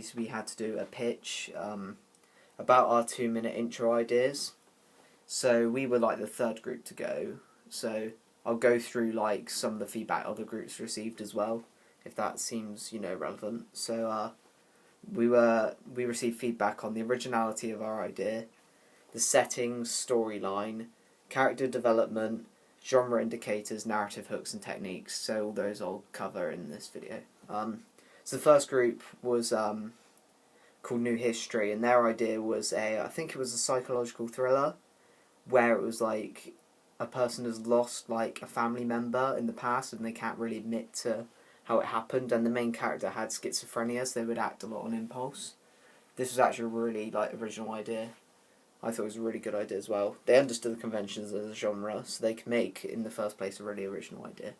series we had to do a pitch about our 2-minute intro ideas. So we were like the third group to go. So I'll go through like some of the feedback other groups received as well, if that seems relevant. So we received feedback on the originality of our idea, the settings, storyline, character development, genre indicators, narrative hooks and techniques. So all those I'll cover in this video. So the first group was called New History, and their idea was I think it was a psychological thriller, where it was like a person has lost like a family member in the past and they can't really admit to how it happened, and the main character had schizophrenia, so they would act a lot on impulse. This was actually a really original idea. I thought it was a really good idea as well. They understood the conventions of the genre, so they could make, in the first place, a really original idea.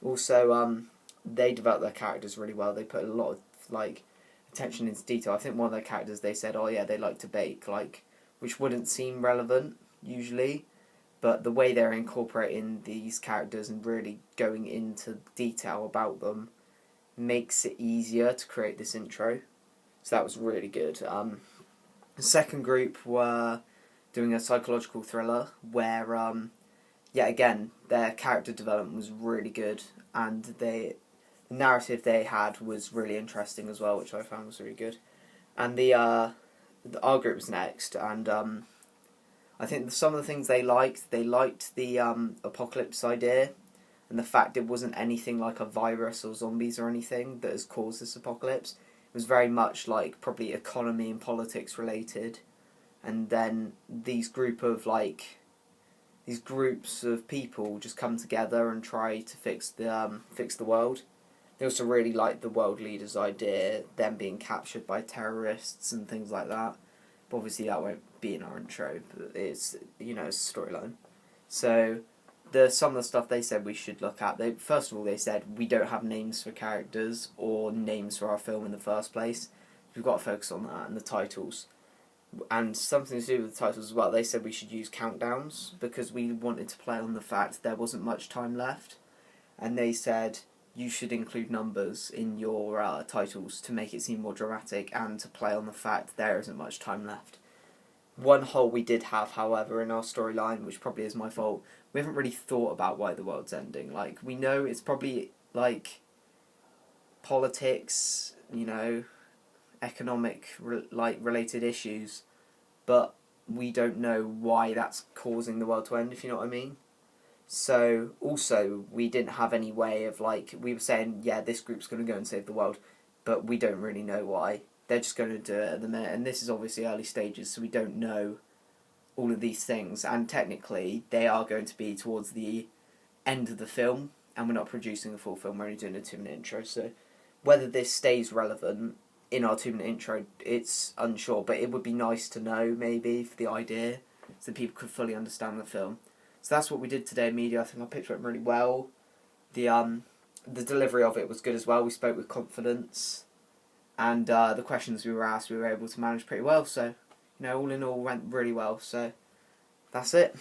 Also, they developed their characters really well. They put a lot of attention into detail. I think one of their characters, they said, oh yeah, they like to bake, which wouldn't seem relevant usually, but the way they're incorporating these characters and really going into detail about them makes it easier to create this intro. So that was really good. The second group were doing a psychological thriller where, again, their character development was really good, and the narrative they had was really interesting as well, which I found was really good. And our group was next, and I think some of the things they liked the apocalypse idea, and the fact it wasn't anything like a virus or zombies or anything that has caused this apocalypse. It was very much probably economy and politics related, and then these groups of people just come together and try to fix the world. They also really liked the world leaders' idea, them being captured by terrorists and things like that. But obviously that won't be in our intro, but it's it's a storyline. So some of the stuff they said we should look at. First of all, they said we don't have names for characters or names for our film in the first place. We've got to focus on that and the titles. And something to do with the titles as well, they said we should use countdowns because we wanted to play on the fact there wasn't much time left. And they said you should include numbers in your titles to make it seem more dramatic and to play on the fact there isn't much time left. One hole we did have, however, in our storyline, which probably is my fault, we haven't really thought about why the world's ending. We know it's probably, politics, economic, related issues, but we don't know why that's causing the world to end, if you know what I mean. So, also, we didn't have any way of, we were saying, yeah, this group's going to go and save the world, but we don't really know why. They're just going to do it at the minute, and this is obviously early stages, so we don't know all of these things, and technically they are going to be towards the end of the film, and we're not producing a full film, we're only doing a 2-minute intro, so whether this stays relevant in our 2-minute intro, it's unsure, but it would be nice to know, maybe, for the idea, so people could fully understand the film. So that's what we did today in media. I think our pitch went really well. The delivery of it was good as well. We spoke with confidence, and the questions we were asked, we were able to manage pretty well. So, all in all, went really well. So, that's it.